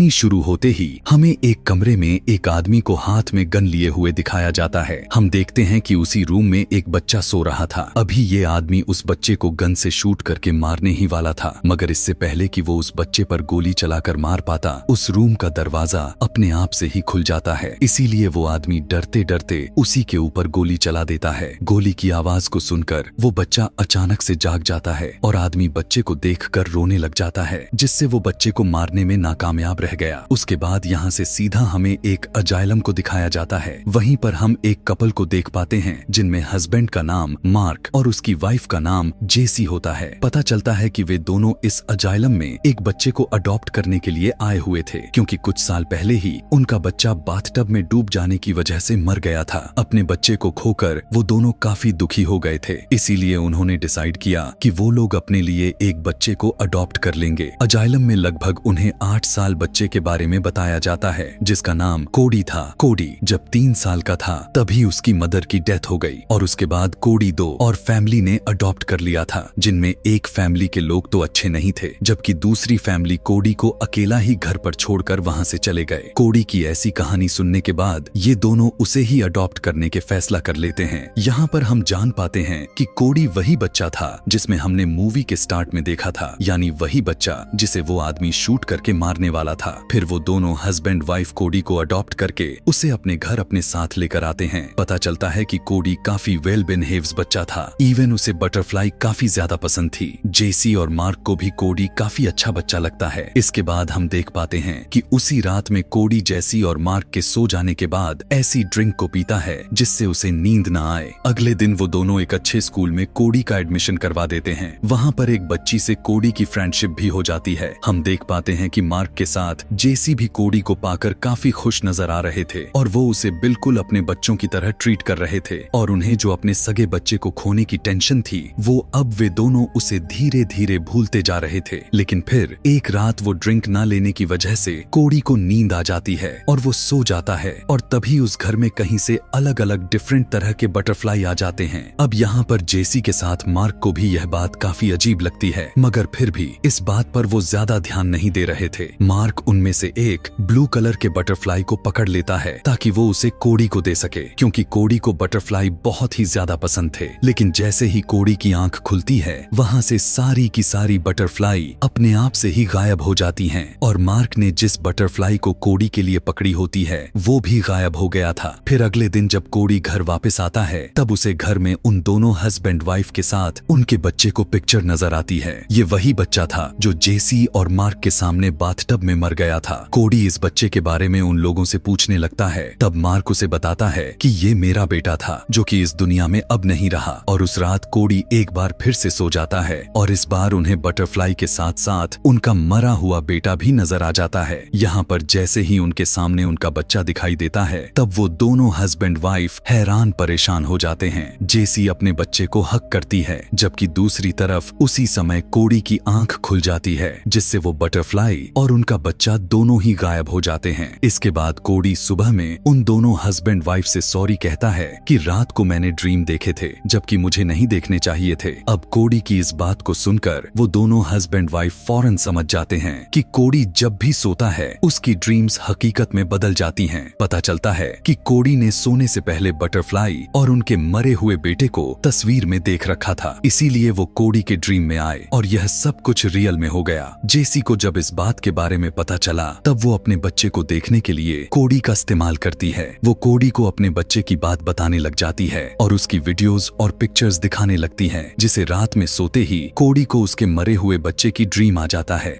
कहानी शुरू होते ही हमें एक कमरे में एक आदमी को हाथ में गन लिए हुए दिखाया जाता है। हम देखते हैं कि उसी रूम में एक बच्चा सो रहा था। अभी ये आदमी उस बच्चे को गन से शूट करके मारने ही वाला था, मगर इससे पहले कि वो उस बच्चे पर गोली चलाकर मार पाता, उस रूम का दरवाजा अपने आप से ही खुल जाता है। इसीलिए वो आदमी डरते डरते उसी के ऊपर गोली चला देता है। गोली की आवाज को सुनकर वो बच्चा अचानक से जाग जाता है और आदमी बच्चे को देखकर रोने लग जाता है, जिससे वो बच्चे को मारने में नाकामयाब रह गया। उसके बाद यहाँ से सीधा हमें एक अजाइलम को दिखाया जाता है। वहीं पर हम एक कपल को देख पाते हैं जिनमें हस्बैंड का नाम मार्क और उसकी वाइफ का नाम जेसी होता है। पता चलता है कि वे दोनों इस अजाइलम में एक बच्चे को अडॉप्ट करने के लिए आए हुए थे, क्योंकि कुछ साल पहले ही उनका बच्चा बाथटब में डूब जाने की वजह से मर गया था। अपने बच्चे को खोकर वो दोनों काफी दुखी हो गए थे, इसीलिए उन्होंने डिसाइड किया कि वो लोग अपने लिए एक बच्चे को अडॉप्ट कर लेंगे। अजाइलम में लगभग उन्हें 8 साल बच्चे के बारे में बताया जाता है, जिसका नाम कोडी था। कोडी जब 3 साल का था तभी उसकी मदर की डेथ हो गई और उसके बाद कोडी 2 और फैमिली ने अडॉप्ट कर लिया था, जिनमें एक फैमिली के लोग तो अच्छे नहीं थे, जबकि दूसरी फैमिली कोडी को अकेला ही घर पर छोड़कर वहां से चले गए। कोडी की ऐसी कहानी सुनने के बाद ये दोनों उसे ही अडॉप्ट करने के फैसला कर लेते हैं। यहाँ पर हम जान पाते हैं कि कोडी वही बच्चा था जिसमें हमने मूवी के स्टार्ट में देखा था, यानी वही बच्चा जिसे वो आदमी शूट करके मारने वाला था। फिर वो दोनों हस्बैंड वाइफ कोडी को अडॉप्ट करके उसे अपने घर अपने साथ लेकर आते हैं। पता चलता है कि कोडी काफी वेल बिहेव्ड बच्चा था, इवन उसे बटरफ्लाई काफी ज्यादा पसंद थी। जेसी और मार्क को भी कोडी काफी अच्छा बच्चा लगता है। इसके बाद हम देख पाते हैं कि उसी रात में कोडी जेसी और मार्क के सो जाने के बाद ऐसी ड्रिंक को पीता है जिससे उसे नींद न आए। अगले दिन वो दोनों एक अच्छे स्कूल में कोडी का एडमिशन करवा देते हैं। वहाँ पर एक बच्ची से कोडी की फ्रेंडशिप भी हो जाती है। हम देख पाते हैं कि मार्क के साथ जेसी भी कोडी को पाकर काफी खुश नजर आ रहे थे और वो उसे बिल्कुल अपने बच्चों की तरह ट्रीट कर रहे थे, और उन्हें जो अपने सगे बच्चे को खोने की टेंशन थी, वो अब वे दोनों उसे धीरे धीरे भूलते जा रहे थे। लेकिन फिर एक रात वो ड्रिंक ना लेने की वजह से कोडी को नींद आ जाती है और वो सो जाता है, और तभी उस घर में कहीं से अलग अलग डिफरेंट तरह के बटरफ्लाई आ जाते हैं। अब यहाँ पर जेसी के साथ मार्क को भी यह बात काफी अजीब लगती है, मगर फिर भी इस बात पर वो ज्यादा ध्यान नहीं दे रहे थे। मार्क उनमें से एक ब्लू कलर के बटरफ्लाई को पकड़ लेता है ताकि वो उसे कोडी को दे सके, क्योंकि कोडी को बटरफ्लाई बहुत ही ज्यादा पसंद थे। लेकिन जैसे ही कोडी की आंख खुलती है, वहां से सारी की सारी बटरफ्लाई अपने आप से ही गायब हो जाती हैं, और मार्क ने जिस बटरफ्लाई को कोडी के लिए पकड़ी होती है वो भी गायब हो गया था। फिर अगले दिन जब कोडी घर वापस आता है, तब उसे घर में उन दोनों हस्बैंड वाइफ के साथ उनके बच्चे को पिक्चर नजर आती है। ये वही बच्चा था जो जेसी और मार्क के सामने बाथटब में मर गया था। कोडी इस बच्चे के बारे में उन लोगों से पूछने लगता है, तब मार्क उसे बताता है कि ये मेरा बेटा था जो कि इस दुनिया में अब नहीं रहा। और उस रात कोडी एक बार फिर से सो जाता है और इस बार उन्हें बटरफ्लाई के साथ साथ उनका मरा हुआ बेटा भी नजर आ जाता है। यहाँ पर जैसे ही उनके सामने उनका बच्चा दिखाई देता है, तब वो दोनों हस्बैंड वाइफ हैरान परेशान हो जाते हैं। जेसी अपने बच्चे को हक करती है, जबकि दूसरी तरफ उसी समय कोडी की आंख खुल जाती है, जिससे वो बटरफ्लाई और उनका बच्चा दोनों ही गायब हो जाते हैं। इसके बाद कोडी सुबह में उन दोनों हस्बैंड वाइफ से सॉरी कहता है कि रात को मैंने ड्रीम देखे थे, जबकि मुझे नहीं देखने चाहिए थे। अब कोडी की इस बात को सुनकर वो दोनों हस्बैंड वाइफ फौरन समझ जाते हैं कि कोडी जब भी सोता है उसकी ड्रीम्स हकीकत में बदल जाती हैं। पता चलता है कि कोडी ने सोने से पहले बटरफ्लाई और उनके मरे हुए बेटे को तस्वीर में देख रखा था, इसीलिए वो कोडी के ड्रीम में आए और यह सब कुछ रियल में हो गया। जेसी को जब इस बात के बारे में पता चला, तब वो अपने बच्चे को देखने के लिए कोडी का इस्तेमाल करती है। वो कोडी को अपने बच्चे की बात बताने लग जाती है और उसकी वीडियोस और पिक्चर्स दिखाने लगती है, जिसे रात में सोते ही कोडी को उसके मरे हुए बच्चे की ड्रीम आ जाता है।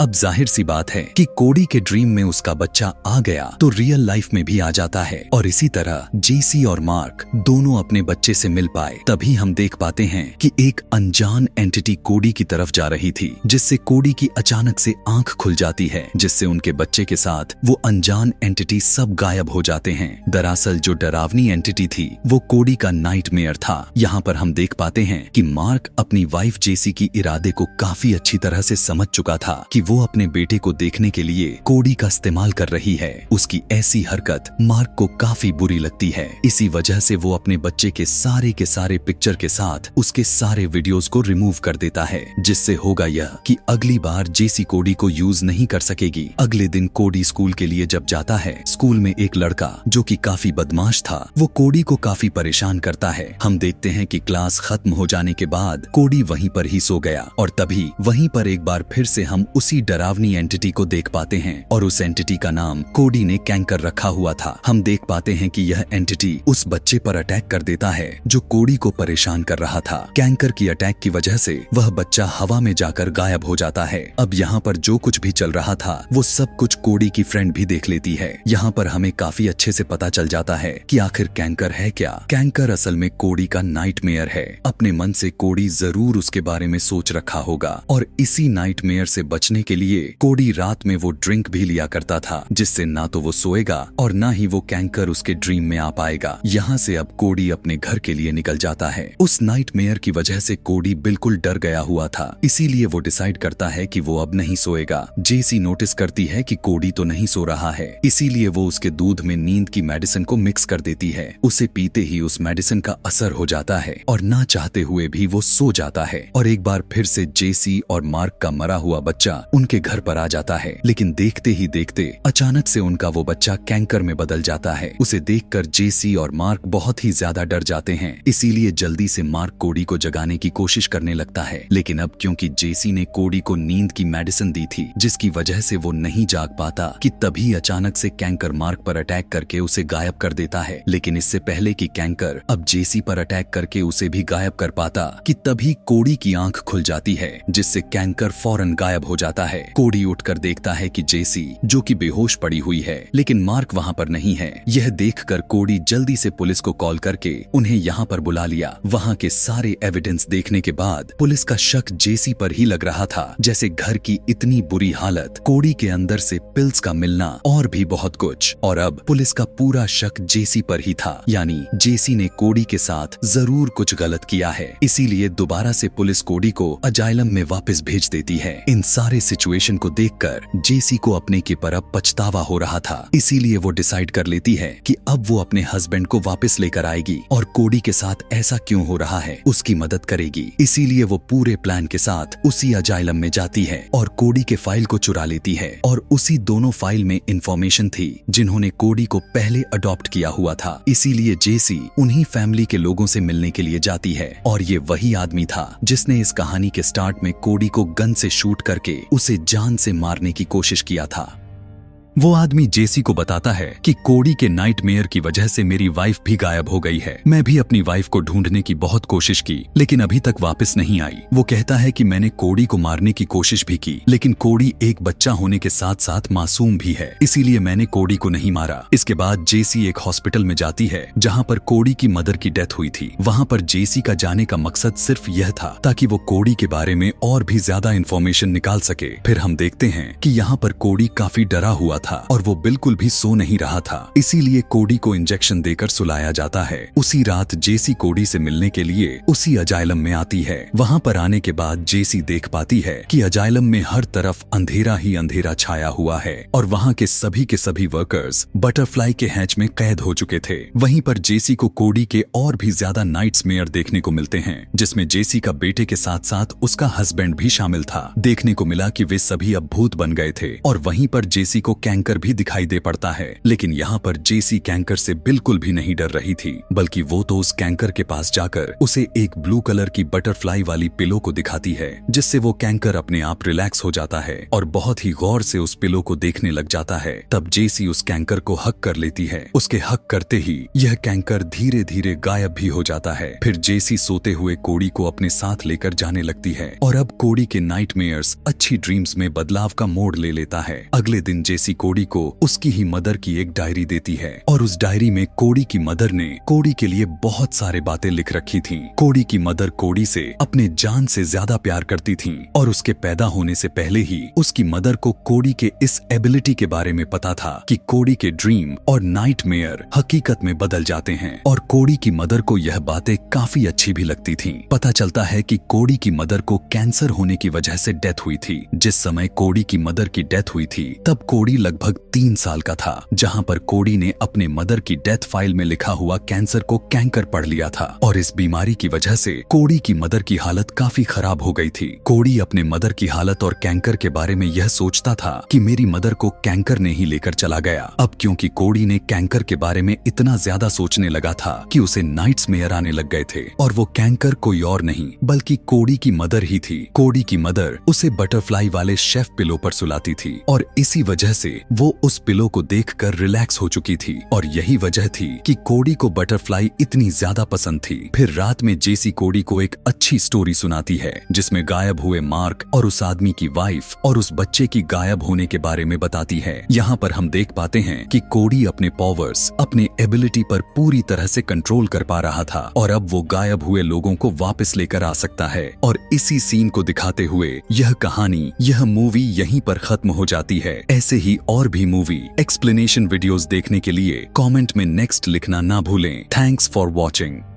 अब जाहिर सी बात है कि कोडी के ड्रीम में उसका बच्चा आ गया तो रियल लाइफ में भी आ जाता है, और इसी तरह जेसी और मार्क दोनों अपने बच्चे से मिल पाए। तभी हम देख पाते हैं कि एक अनजान एंटिटी कोडी की तरफ जा रही थी, जिससे कोडी की अचानक से आंख खुल जाती है, जिससे उनके बच्चे के साथ वो अनजान एंटिटी सब गायब हो जाते हैं। दरअसल जो डरावनी एंटिटी थी वो कोडी का नाइटमेयर था। यहाँ पर हम देख पाते हैं कि मार्क अपनी वाइफ जेसी की इरादे को काफी अच्छी तरह से समझ चुका था कि वो अपने बेटे को देखने के लिए कोडी का इस्तेमाल कर रही है। उसकी ऐसी हरकत मार्क को काफी बुरी लगती है। इसी वजह से वो अपने बच्चे के सारे पिक्चर के साथ उसके सारे वीडियोस को रिमूव कर देता है, जिससे होगा यह कि अगली बार जेसी कोडी को यूज नहीं कर सकेगी। अगले दिन कोडी स्कूल के लिए जब जाता है, स्कूल में एक लड़का जो कि काफी बदमाश था, वो कोडी को काफी परेशान करता है। हम देखते हैं कि क्लास खत्म हो जाने के बाद कोडी वहीं पर ही सो गया और तभी वहीं पर एक बार फिर से हम उसी डरावनी एंटिटी को देख पाते हैं और उस एंटिटी का नाम कोडी ने कैंकर रखा हुआ था। हम देख पाते हैं कि यह एंटिटी उस बच्चे पर अटैक कर देता है जो कोडी को परेशान कर रहा था। कैंकर की अटैक की वजह से वह बच्चा हवा में जाकर गायब हो जाता है। अब यहाँ पर जो कुछ भी चल रहा था वो सब कुछ कोडी की फ्रेंड भी देख लेती है। यहाँ पर हमें काफी अच्छे से पता चल जाता है कि आखिर कैंकर है क्या। कैंकर असल में कोडी का नाइटमेयर है। अपने मन से कोडी जरूर उसके बारे में सोच रखा होगा और इसी नाइटमेयर से बचने के लिए कोडी रात में वो ड्रिंक भी लिया करता था, जिससे ना तो वो सोएगा और ना ही वो कैंकर उसके ड्रीम में आ पाएगा। यहाँ से अब कोडी अपने घर के लिए निकल जाता है। उस नाइटमेयर की वजह से कोडी बिल्कुल डर गया हुआ था, इसीलिए वो डिसाइड करता है कि वो अब नहीं सोएगा। जेसी नोटिस करती है कि कोडी तो नहीं सो रहा है, इसीलिए वो उसके दूध में नींद की मेडिसिन को मिक्स कर देती है। उसे पीते ही उस मेडिसिन का असर हो जाता है और ना चाहते हुए भी वो सो जाता है। और एक बार फिर से जेसी और मार्क का मरा हुआ बच्चा उनके घर पर आ जाता है, लेकिन देखते ही देखते अचानक से उनका वो बच्चा कैंकर में बदल जाता है। उसे देखकर जेसी और मार्क बहुत ही ज्यादा डर जाते हैं, इसीलिए जल्दी से मार्क कोडी को जगाने की कोशिश करने लगता है। लेकिन अब क्योंकि जेसी ने कोडी को नींद की मेडिसिन दी थी, जिसकी वजह से वो नहीं जाग पाता, कि तभी अचानक से कैंकर मार्क पर अटैक करके उसे गायब कर देता है। लेकिन इससे पहले कि कैंकर अब जेसी पर अटैक करके उसे भी गायब कर पाता, कि तभी कोडी की आंख खुल जाती है, जिससे कैंकर फौरन गायब हो जाता है। कोडी उठकर देखता है कि जेसी जो कि बेहोश पड़ी हुई है, लेकिन मार्क वहां पर नहीं है। यह देखकर कोडी जल्दी से पुलिस को कॉल करके उन्हें यहाँ पर बुला लिया। वहाँ के सारे एविडेंस देखने के बाद पुलिस का शक जेसी पर ही लग रहा था। जैसे घर की इतनी बुरी हालत, कोडी के अंदर से पिल्स का मिलना और भी बहुत कुछ। और अब पुलिस का पूरा शक जेसी पर ही था, यानी जेसी ने कोडी के साथ जरूर कुछ गलत किया है। इसीलिए दोबारा से पुलिस कोडी को अजाइलम में वापस भेज देती है। इन सारे सिचुएशन को देखकर जेसी को अपने के पर अब पछतावा हो रहा था, इसीलिए वो डिसाइड कर लेती है कि अब वो अपने हस्बैंड को वापस लेकर आएगी और कोडी के साथ ऐसा क्यों हो रहा है उसकी मदद करेगी। इसीलिए वो पूरे प्लान के साथ उसी अजाइलम में जाती है और कोडी के फाइल को चुरा लेती है। और उसी दोनों फाइल में इंफॉर्मेशन थी जिन्होंने कोडी को पहले अडॉप्ट किया हुआ था। इसीलिए जेसी उन्हीं फैमिली के लोगों से मिलने के लिए जाती है और ये वही आदमी था जिसने इस कहानी के स्टार्ट में कोडी को गन से शूट करके उसे जान से मारने की कोशिश किया था। वो आदमी जेसी को बताता है कि कोडी के नाइटमेयर की वजह से मेरी वाइफ भी गायब हो गई है। मैं भी अपनी वाइफ को ढूंढने की बहुत कोशिश की, लेकिन अभी तक वापस नहीं आई। वो कहता है कि मैंने कोडी को मारने की कोशिश भी की, लेकिन कोडी एक बच्चा होने के साथ साथ मासूम भी है, इसीलिए मैंने कोडी को नहीं मारा। इसके बाद जेसी एक हॉस्पिटल में जाती है जहाँ पर कोडी की मदर की डेथ हुई थी। वहाँ पर जेसी का जाने का मकसद सिर्फ यह था ताकि वो कोडी के बारे में और भी ज्यादा इंफॉर्मेशन निकाल सके। फिर हम देखते हैं कि यहाँ पर कोडी काफी डरा हुआ था और वो बिल्कुल भी सो नहीं रहा था, इसीलिए कोडी को इंजेक्शन देकर सुलाया जाता है। उसी रात जेसी कोडी से मिलने के लिए उसी अजाइलम में आती है। वहाँ पर आने के बाद जेसी देख पाती है कि अजाइलम में हर तरफ अंधेरा ही अंधेरा छाया हुआ है और वहाँ के सभी वर्कर्स बटरफ्लाई के हैच में कैद हो चुके थे। वहीं पर जेसी को कोडी के और भी ज्यादा नाइटमेयर देखने को मिलते हैं, जिसमें जेसी का बेटे के साथ साथ उसका हस्बैंड भी शामिल था। देखने को मिला कि वे सभी अब भूत बन गए थे और वहीं पर जेसी को कैंकर भी दिखाई दे पड़ता है। लेकिन यहाँ पर जेसी कैंकर से बिल्कुल भी नहीं डर रही थी, बल्कि वो तो उस कैंकर के पास जाकर उसे एक ब्लू कलर की बटरफ्लाई वाली पिलो को दिखाती है, जिससे वो कैंकर अपने आप रिलैक्स हो जाता है और बहुत ही गौर से उस पिलो को देखने लग जाता है। तब जेसी उस कैंकर को हक कर लेती है। उसके हक करते ही यह कैंकर धीरे धीरे गायब भी हो जाता है। फिर जेसी सोते हुए कोडी को अपने साथ लेकर जाने लगती है और अब कोडी के नाइटमेयर्स अच्छी ड्रीम्स में बदलाव का मोड़ ले लेता है। अगले दिन जेसी कोडी को उसकी ही मदर की एक डायरी देती है और उस डायरी में कोडी की मदर ने कोडी के लिए बहुत सारे बातें लिख रखी थीं। कोडी की मदर कोडी से अपने जान से ज्यादा प्यार करती थीं और उसके पैदा होने से पहले ही उसकी मदर को कोडी के इस एबिलिटी के बारे में पता था कि कोडी के ड्रीम और नाइटमेयर हकीकत में बदल जाते हैं और कोडी की मदर को यह बातें काफी अच्छी भी लगती थीं। पता चलता है कि कोडी की मदर को कैंसर होने की वजह से डेथ हुई थी। जिस समय कोडी की मदर की डेथ हुई थी तब कोडी लगभग 3 साल का था, जहां पर कोडी ने अपने मदर की डेथ फाइल में लिखा हुआ कैंसर को कैंकर पढ़ लिया था और इस बीमारी की वजह से कोडी की मदर की हालत काफी खराब हो गई थी। कोडी अपने मदर की हालत और कैंकर के बारे में यह सोचता था कि मेरी मदर को कैंकर ने ही लेकर चला गया। अब क्योंकि कोडी ने कैंकर के बारे में इतना ज्यादा सोचने लगा था कि उसे नाइट्समेयर आने लग गए थे और वो कैंकर कोई और नहीं बल्कि कोडी की मदर ही थी। कोडी की मदर उसे बटरफ्लाई वाले शेफ पिलो पर सुलाती थी और इसी वजह से वो उस पिलो को देखकर रिलैक्स हो चुकी थी और यही वजह थी कि कोडी को बटरफ्लाई इतनी ज्यादा पसंद थी। फिर रात में जेसी कोडी को एक अच्छी स्टोरी सुनाती है जिसमें गायब हुए मार्क और उस आदमी की वाइफ और उस बच्चे की गायब होने के बारे में बताती है। यहाँ पर हम देख पाते हैं कि कोडी अपने पावर्स, अपने एबिलिटी पर पूरी तरह से कंट्रोल कर पा रहा था और अब वो गायब हुए लोगों को वापस लेकर आ सकता है। और इसी सीन को दिखाते हुए यह कहानी, यह मूवी यहीं पर खत्म हो जाती है। ऐसे ही और भी मूवी एक्सप्लेनेशन वीडियोस देखने के लिए कमेंट में नेक्स्ट लिखना ना भूलें। Thanks for watching.